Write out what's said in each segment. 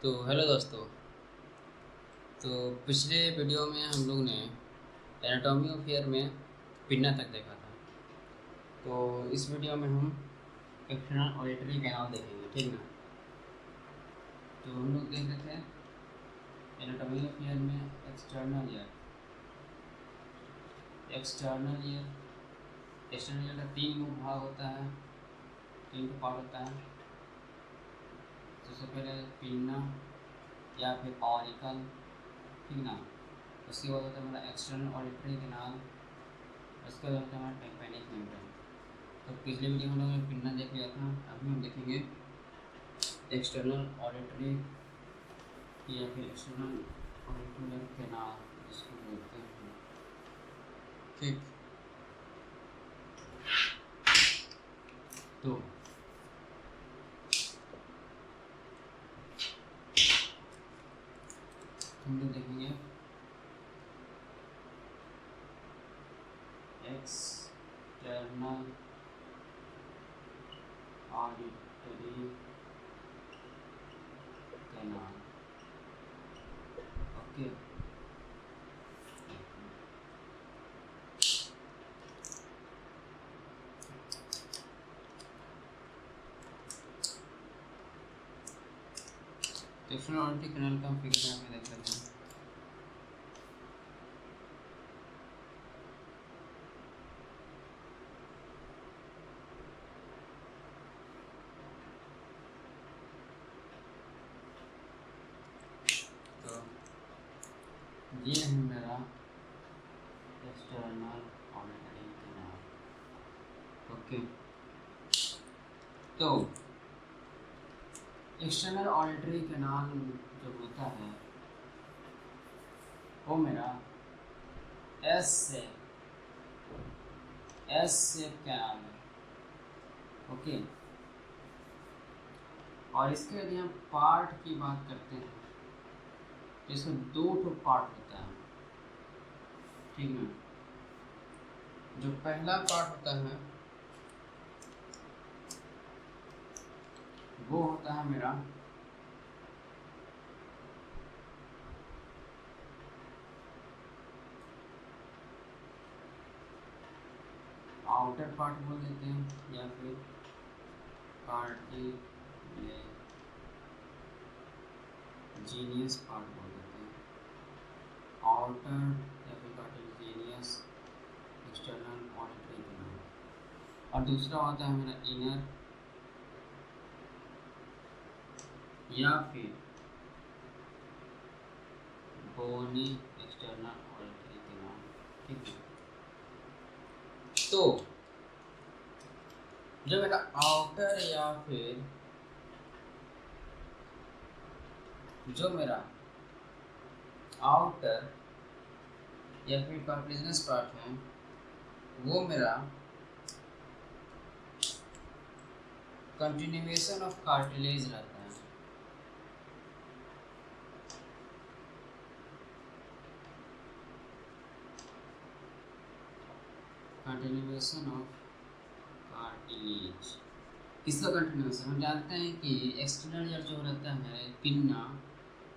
तो हेलो दोस्तों। तो पिछले वीडियो में हम लोग ने एनाटॉमी ऑफ ईयर में पिन्ना तक देखा था। तो इस वीडियो में हम एक्सटर्नल ऑडिटरी कैनाल देखेंगे, ठीक ना। तो हम लोग देख रहे थे एनाटॉमी ऑफ ईयर में एक्सटर्नल ईयर का तीन मुख्य भाग होता है, तीन का पार्ट होता है। सबसे पहले पिन्ना या फिर ऑरिकल, ठीक ना। उसके बाद होता है हमारा एक्सटर्नल ऑडिटरी कैनाल, उसके बाद होता है हमारा टेम्पैनिक मेम्ब्रेन। तो पिछले वीडियो में हम लोगों ने पिन्ना देख लिया था, अभी हम देखेंगे एक्सटर्नल ऑडिटरी या फिर एक्सटर्नल ऑडिटरी कैनाल जिसको बोलते हैं, ठीक। तो हम लोग देखेंगे external auditory canal, okay. External auditory canal का फिगर यहाँ पे देख लेते हैं। तो ये है मेरा एक्सटर्नल ऑडिटरी कैनाल, ओके। तो एक्सटर्नल ऑडिटरी कैनाल जो होता है वो मेरा एस शेप कैनाल है, ओके। और इसके यदि हम पार्ट की बात करते हैं तो इसमें दो ठो पार्ट होता है, ठीक है। जो पहला पार्ट होता है वो होता है मेरा आउटर पार्ट बोल देते हैं या फिर कार्टिलेजिनियस पार्ट बोल देते हैं। आउटर या फिर कार्टिलेजिनियस एक्सटर्नल ऑडिटरी कैनाल। और दूसरा होता है मेरा इनर या फिर बोनी एक्सटर्नल ऑडिटरी कैनाल, ठीक है। तो जो मेरा आउटर या फिर जो मेरा आउटर या फिर कार्टिलेजिनस पार्ट है वो मेरा कंटिन्यूएशन ऑफ कार्टिलेज रहता है, कंटिन्यूएशन ऑफ कार्टिलेज। किसका कंटिन्यूएशन? हम जानते हैं कि एक्सटर्नल ईयर जो रहता है पिन्ना,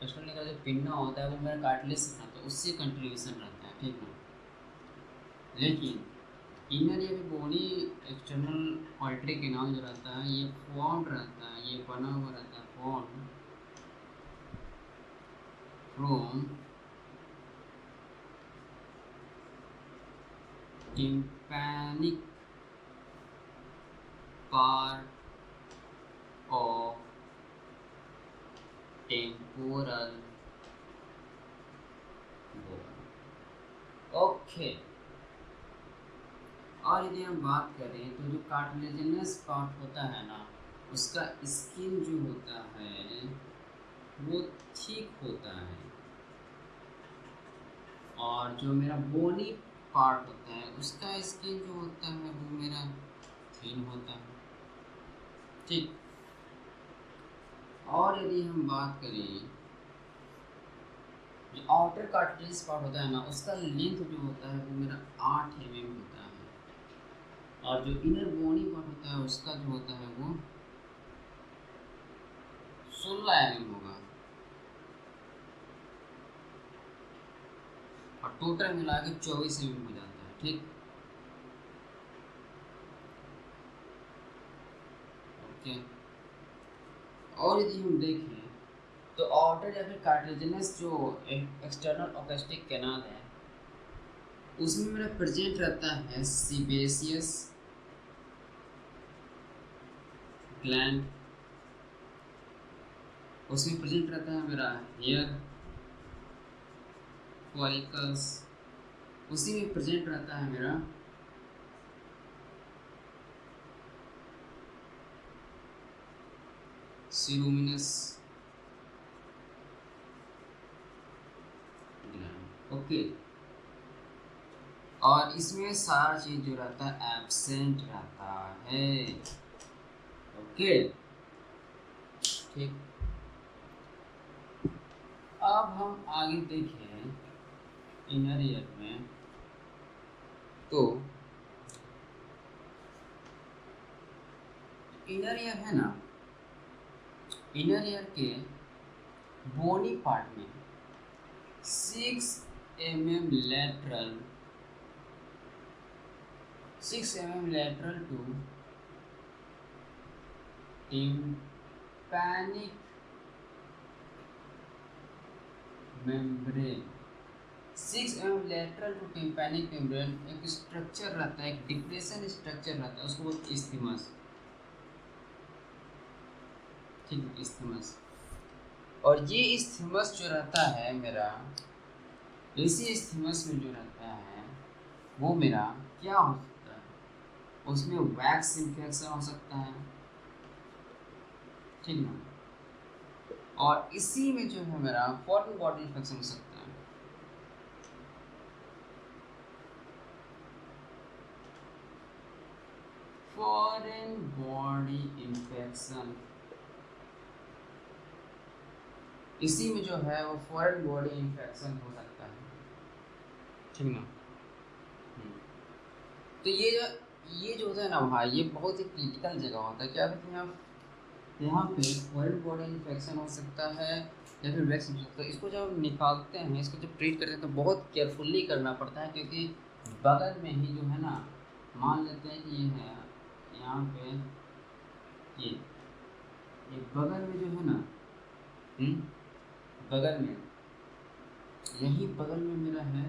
एक्सटर्नल ईयर का जो पिन्ना होता है वो मेरा कार्टिलेज से रहता है, तो उससे कंटिन्यूएशन रहता है, ठीक है। लेकिन इनर या फिर बोनी एक्सटर्नल ऑडिटरी कैनाल जो रहता है ये फॉर्म्ड रहता है, ये बना हुआ रहता है form from tympanic part of temporal bone, okay. और यदि हम बात करें तो जो कार्टिलेजिनस पार्ट होता है ना उसका स्किन जो होता है वो थिक होता है, और जो मेरा बोनी पार्ट होता है उसका स्किन जो होता है वो मेरा थिन होता है, ठीक। और यदि हम बात करें जो आउटर कार्टिलेज पार्ट होता है ना उसका लेंथ जो होता है वो मेरा 8 mm होता है, और जो इनर बोनी पार्ट होता है उसका जो होता है वो 16 mm होगा, टोटल मिला के 24 mm हो जाता है। ठीक, ओके। और यदि हम देखें तो आउटर या फिर कार्टिलेजिनस जो एक्सटर्नल ऑक्यूस्टिक कैनाल है उसमें मेरा प्रेजेंट रहता है सीबेसियस ग्लैंड, उसमें प्रेजेंट रहता है मेरा हेयर फॉलिकल्स, उसी में प्रेजेंट रहता है मेरा सीरोमिनस ग्लैंड। ओके, और इसमें सारा चीज जो रहता है एब्सेंट रहता है। ओके, ठीक। अब हम आगे देखें इनर ईयर में, तो इनर ईयर है ना, इनर ईयर के बोनी पार्ट में 6 mm lateral, 6 mm lateral to tympanic membrane, 6 mm lateral to tympanic membrane एक स्ट्रक्चर रहता है, एक डिप्रेशन स्ट्रक्चर रहता है, उसको बोलते हैं इस्थीमस। ठीक है, इस्थीमस। और ये इस्थीमस जो रहता है मेरा, इसी इस्थीमस में जो रहता है वो मेरा क्या हो सकता है, उसमें वैक्स इन्फेक्शन हो सकता है। ठीक ना, और इसी में जो है मेरा फॉरेन बॉडी इन्फेक्शन हो सकता है। फॉरेन बॉडी इन्फेक्शन, इसी में जो है वो फॉरेन बॉडी इन्फेक्शन हो सकता है। ठीक ना, तो ये जो होता है ना भाई, ये बहुत ही क्रिटिकल जगह होता है। क्या कहते हैं आप, यहाँ पे फॉरेन बॉडी इन्फेक्शन हो सकता है या फिर वैक्स हो सकता है। इसको जब निकालते हैं, इसको जब ट्रीट करते हैं तो बहुत केयरफुली करना पड़ता है, क्योंकि बगल में ही जो है ना, मान लेते हैं कि ये है यहाँ पे, ये बगल में जो है ना, बगल में, यही बगल में मेरा है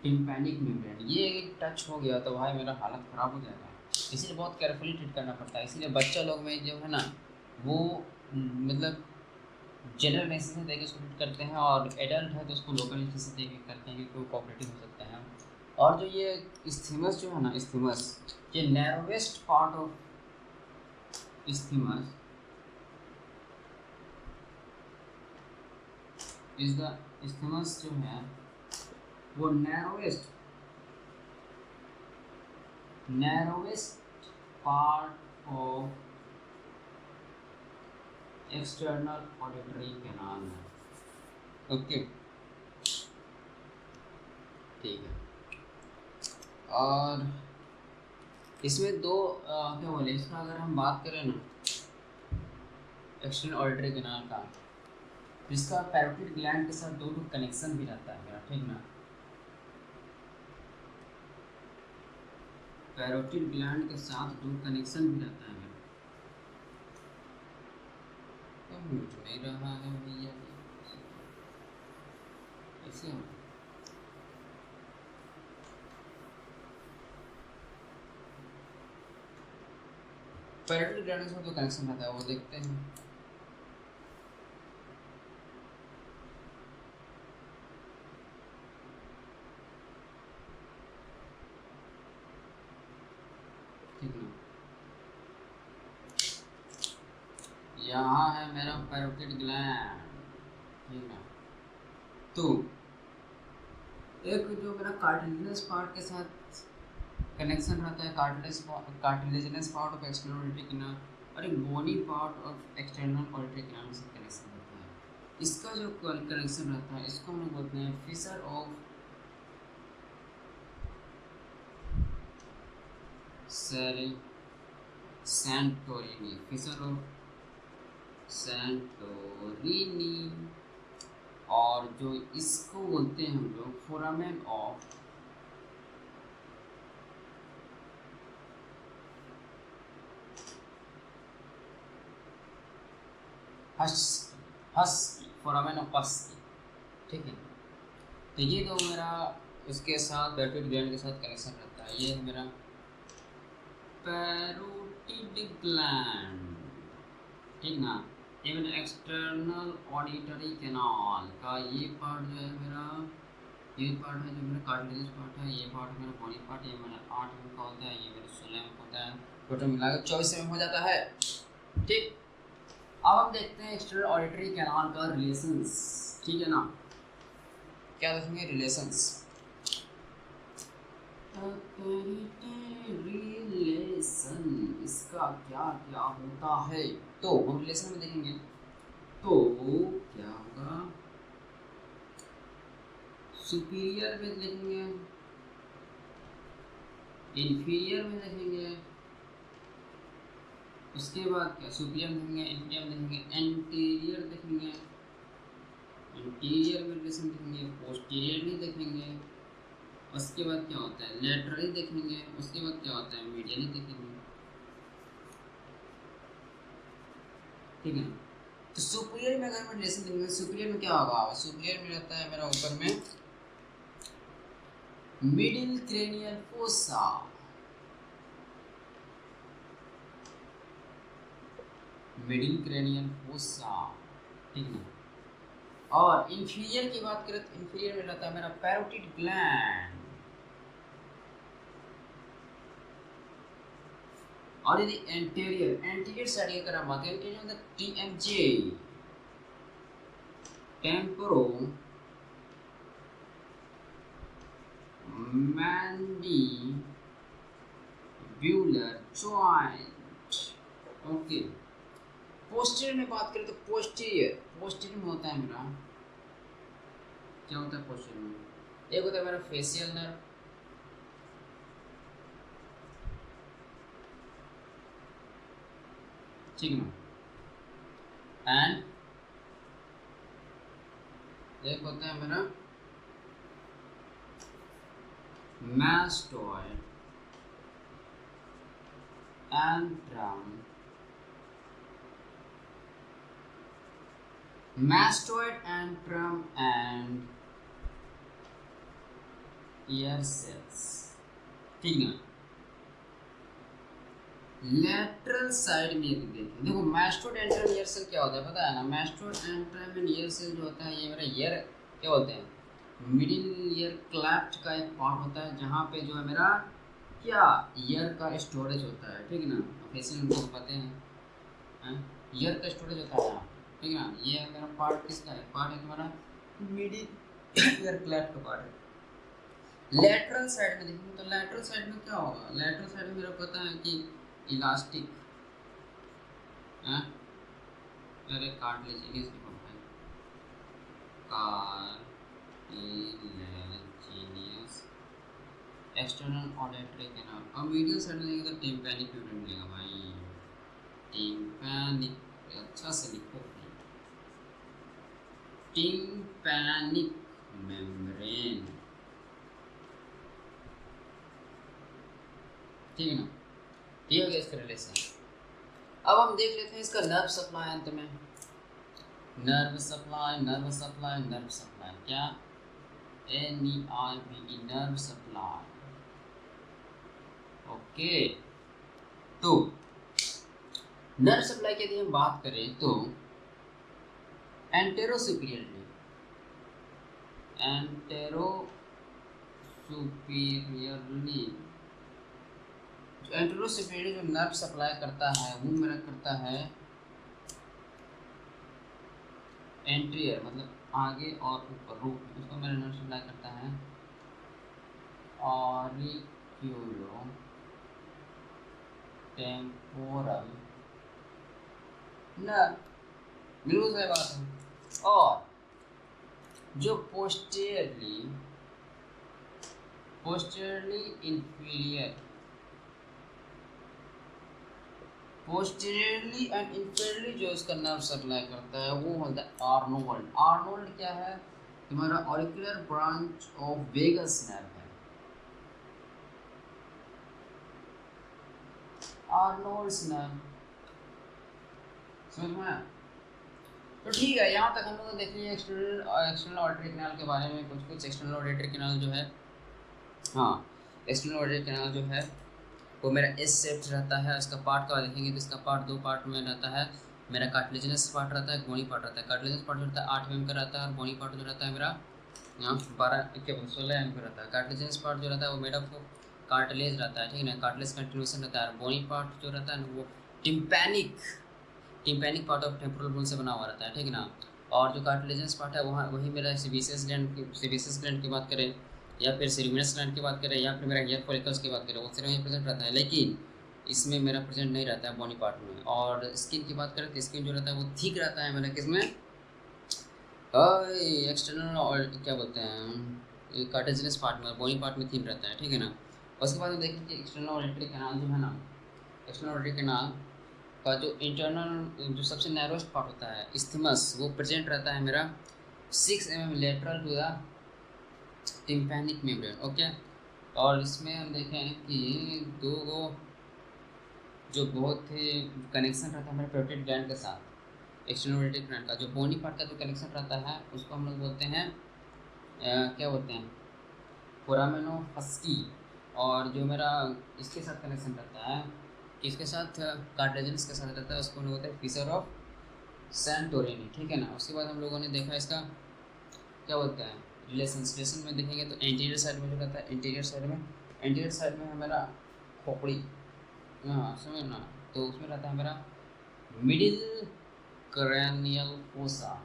टिम्पैनिक मेम्ब्रेन। ये एक टच हो गया तो भाई मेरा हालत ख़राब हो जाएगा, इसीलिए बहुत केयरफुली ट्रीट करना पड़ता है। इसीलिए बच्चा लोग में जो है ना वो मतलब जनरल एनेस्थीसिया देके उसको ट्रीट करते हैं, और एडल्ट है तो उसको लोकल एनेस्थीसिया देके करते हैं, क्योंकि वो कोऑपरेटिव हो सकता है। और जो ये इस्थीमस जो है ना, इस्थीमस, ये narrowest part of isthmus is the, isthmus जो है वो narrowest part of external auditory canal है। ओके, ठीक है। और इसमें दो क्या बोले, इसका अगर हम बात करें ना एक्सटर्नल ऑडिटरी कैनाल का, इसका पैरोटिड ग्लैंड के साथ दो कनेक्शन भी रहता है मेरा। ठीक ना, पैरोटिड ग्लैंड के साथ दो कनेक्शन भी रहता है मेरा। तो म्यूट नहीं रहा है भैया, कैसे हो? पैरोटिड ग्लैंड के साथ दो कनेक्शन रहता है, वो देखते हैं। ठीक ना, यहाँ है मेरा पैरोटिड ग्लैंड। ठीक ना, तो एक जो मेरा कार्टिलेजिनस पार्ट के साथ कनेक्शन रहता है, cartilaginous part of external auditory canal, और एक bony part of external auditory canal में से कनेक्शन रहता है। इसका जो कनेक्शन रहता है इसको हम लोग बोलते हैं fissure of Santorini, fissure of Santorini. और जो इसको बोलते हैं हम लोग foramen of Huschke, foramen of Huschke, ठीक है। तो ये तो मेरा उसके साथ बैटरी ग्लैंड के साथ कनेक्शन रहता है। ये है मेरा पैरोटिड ग्लैंड, ठीक ना। ये मेरा एक्सटर्नल ऑडिटरी कैनाल का ये पार्ट जो है मेरा, ये पार्ट है जो मेरा कार्टिलेज पार्ट है, ये पार्ट मेरा बॉडी पार्ट, ये मेरा 8 एम का होता है, ये मेरा 16 एम का होता है, टोटल मिलाकर 24 एम हो जाता है, ठीक। अब हम देखते हैं एक्सटर्नल ऑडिटरी कैनाल का रिलेशंस, ठीक है ना। क्या देखेंगे रिलेशंस, रिलेशन इसका क्या क्या होता है, तो हम रिलेशन में देखेंगे तो क्या होगा, सुपीरियर में देखेंगे, इन्फीरियर में देखेंगे, उसके बाद क्या सुपीरियर देखेंगे, इंफीरियर देखेंगे, एंटीरियर देखेंगे, इंटीरियर में रिलेशन देखेंगे, पोस्टीरियर नहीं देखेंगे, उसके बाद क्या होता है लेटरली देखेंगे, उसके बाद क्या होता है मीडियली देखेंगे, ठीक है। तो सुपीरियर में अगर मैं रिलेशन देखेंगे, सुपीरियर में क्या होगा, सुपीरियर में रहता है मेरा ऊपर में middle cranial fossa, middle cranial fossa, ठीक है। और इंफीरियर की बात करें तो इंफीरियर में रहता है मेरा पैरोटिड ग्लैंड, और यदि एंटीरियर, एंटीरियर साइड की अगर हम बात करें, एंटीरियर मतलब TMJ, temporomandibular joint, okay. Posterior में बात करें तो पोस्टीरियर, पोस्टीरियर में होता है मेरा क्या होता है पोस्टीरियर में, एक होता है मेरा फेशियल नर्व, ठीक ना, एंड एक होता है मेरा mastoid antrum, mastoid antrum and ear cells, ठीक है। लेटरल साइड में देखें, देखो mastoid antrum ear cell क्या होता है पता है ना, mastoid antrum and ear cell जो होता है ये मेरा ईयर क्या बोलते हैं, मिडिल ईयर क्लैफ्ट का एक पार्ट होता है जहाँ पे जो है मेरा क्या ईयर का स्टोरेज होता है, ठीक ना। फेशियल इनको पता है ईयर का स्टोरेज होता है यहाँ, ठीक ना। ये मेरा पार्ट किसका है, पार्ट है तुम्हारा मिडिल ईयर क्लैफ्ट का पार्ट है। लेटरल साइड में देखेंगे तो लेटरल साइड में क्या होगा, लेटरल साइड में मेरा पता है कि इलास्टिक अरे कार्टिलेज इंग्लिश में पढ़ता है कार्टिलेजिनियस एक्सटर्नल ऑडिटरी कैनाल, और मीडियल साइड में देखेंगे तो टिम्पैनिक फ्लूइड मिलेगा भाई, टिम्पैनिक, अच्छा से लिखो टिम्पैनिक मेम्ब्रेन, ठीक है ना। ये हो गया इसका रिलेशन। अब हम देख लेते हैं इसका नर्व सप्लाई अंत में, nerve supply, nerve supply, nerve supply क्या NERVE नर्व सप्लाई, ओके। तो नर्व सप्लाई की यदि हम बात करें तो एंटेरो सुपीरियरली, एंटेरो सुपीरियरली जो एंटेरो सुपीरियरली जो नर्व सप्लाई करता है वो मेरा करता है एंटीरियर मतलब आगे और ऊपर रूट, उसको मेरा नर्व सप्लाई करता है ऑरिक्यूलो टेम्पोरल नर्व, बिल्कुल सही बात है। और जो पोस्टीरियरली पोस्टीरियरली एंड इंफीरियरली जो इसका नर्व सप्लाई करता है वो होता है आर्नोल्ड। आर्नोल्ड क्या है? तुम्हारा auricular branch of vagus nerve है, आर्नोल्ड्स नर्व। समझ में आया? तो ठीक है, यहाँ तक हम लोग देख लिए एक्सटर्नल ऑडिटरी कैनाल के बारे में कुछ एक्सटर्नल ऑडिटरी कैनाल जो है, हाँ एक्सटर्नल ऑडिटरी कैनाल जो है वो मेरा एस शेप्ड रहता है। इसका पार्ट का देखेंगे तो इसका पार्ट दो पार्ट में रहता है। मेरा कार्टिलेजिनस पार्ट रहता है, बोनी पार्ट रहता है। कार्टिलेजिनस पार्ट जो रहता है 8 mm का रहता है और बोनी पार्ट जो रहता है मेरा 16 mm का रहता है। कार्टिलेजिनस पार्ट जो रहता है वो मेड ऑफ कार्टिलेज रहता है, ठीक है ना, कार्टिलेज कंटिन्यूएशन रहता है। बोनी पार्ट जो रहता है वो tympanic part of temporal bone से बना हुआ रहता है, ठीक है ना। और जो कार्टिलेजिनस पार्ट है वहाँ वही मेरा सेबेसियस ग्लैंड की बात करें या फिर सेरेब्रस ग्लैंड की बात करें या फिर मेरा हेयर फॉलिकल्स की बात करें, वो सिर्फ यहीं प्रेजेंट रहता है, लेकिन इसमें मेरा प्रेजेंट नहीं रहता है बॉडी पार्ट में। और स्किन की बात करें तो स्किन जो रहता है वो थिक रहता है मेरा किसमें, एक्सटर्नल और क्या बोलते हैं कार्टिलेजिनस पार्ट में, बॉडी पार्ट में थिन रहता है, ठीक है ना। उसके बाद हम देखें कि एक्सटर्नल ऑडिटरी कैनाल जो है ना, एक्सटर्नल ऑडिटरी कैनाल का जो इंटरनल जो सबसे नैरोस्ट पार्ट होता है इस्थमस, वो प्रेजेंट रहता है मेरा 6 mm lateral to the tympanic membrane, okay. और इसमें हम देखें कि दो जो बहुत ही कनेक्शन रहता है हमारे पेप्टाइड ग्लैंड के साथ, एक्सटर्नल ऑडिटरी कैनाल का जो बोनी पार्ट का जो कनेक्शन रहता है उसको हम लोग बोलते हैं क्या बोलते हैं, फोरामेनोफस्की। और जो मेरा इसके साथ कनेक्शन रहता है, इसके साथ कार्टिलेजिनस के साथ रहता है, उसको हम लोग बोलते हैं फिशर ऑफ सैंटोरिनी, ठीक है ना। उसके बाद हम लोगों ने देखा इसका क्या बोलते हैं रिलेशन में देखेंगे तो एंटीरियर साइड में जो रहता है, एंटीरियर साइड में हमारा खोपड़ी, हाँ समझ ना, तो उसमें रहता है मेरा मिडिल क्रैनियल फोसा।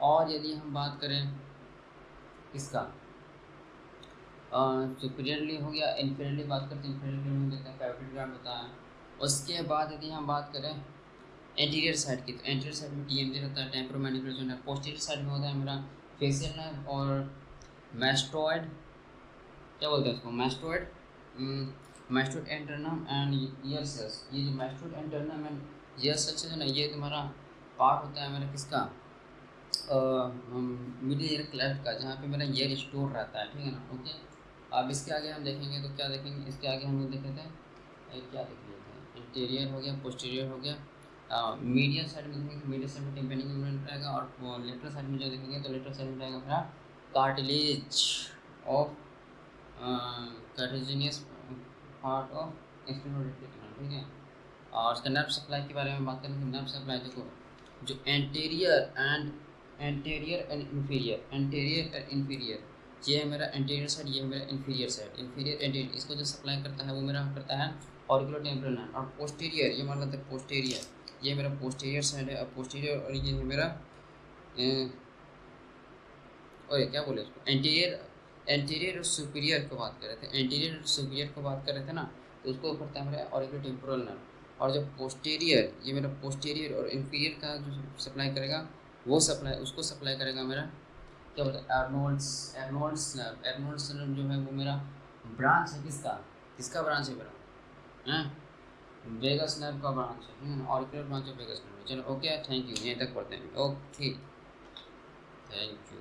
और यदि हम बात करें इसका सुपीरियरली हो गया, इन्फीरियरली बात करते हैं, इन्फीरियरली हम देखते हैं पैरोटिड ग्लैंड होता है। उसके बाद यदि हम बात करें एंटीरियर साइड की, तो एंटीरियर साइड में टीएमजी रहता है, टेम्पोरोमैंडिबुलर जोन है। पोस्टीरियर साइड में होता है मेरा फेशियल नर्व और मैस्टोइड, क्या बोलते हैं उसको, मैस्टोइड एंटरनम एंड ईयर सेल्स। ये जो मैस्टोइड एंटरनम एंड ईयर सेल्स है ना, ये तुम्हारा पार्ट होता है मेरा किसका, मिडिल ईयर क्लेफ्ट का, जहाँ पे मेरा ईयर स्टोर रहता है, ठीक है ना, ओके। अब इसके आगे हम देखेंगे तो क्या देखेंगे, इसके आगे हम लोग देखे थे क्या देख लिए थे, इंटीरियर हो गया, पोस्टीरियर हो गया। मीडियल साइड में देखेंगे, मीडियल साइड में टिम्पैनिक मेम्ब्रेन रहेगा, और लेटरल साइड में जो देखेंगे तो लेटरल साइड में रहेगा मेरा cartilage of cartilaginous part of external auditory canal, ठीक है। और इसका नर्व सप्लाई के बारे में बात करें तो नर्व सप्लाई देखो, जो एंटीरियर एंड इन्फीरियर, ये है मेरा एंटीरियर साइड, ये है मेरा इन्फीरियर साइड। इन्फीरियर एंटीरियर इसको जो सप्लाई करता है वो मेरा करता है ऑरिकुलो टेम्पोरल नर्व। और पोस्टीरियर ये मान लेते हैं पोस्टीरियर, ये मेरा पोस्टीरियर साइड है, और पोस्टीरियर, और ये है मेरा और क्या बोले इसको, एंटीरियर और सुपीरियर को बात कर रहे थे, एंटीरियर और सुपीरियर को बात कर रहे थे ना, तो उसको करता है मेरा ऑरिकुलो टेम्पोरल नर्व। और जब पोस्टीरियर, ये मेरा पोस्टीरियर और इन्फीरियर का जो सप्लाई करेगा वो उसको सप्लाई करेगा मेरा क्या बोलते हैं एर्नोल्ड्स नर्व जो है वो मेरा ब्रांच है किसका ब्रांच है मेरा, हैं वेगस नर्व का ब्रांच है, auricular branch of vagus nerve. चलो ओके, थैंक यू, यहीं तक पढ़ते हैं, ओके थैंक यू।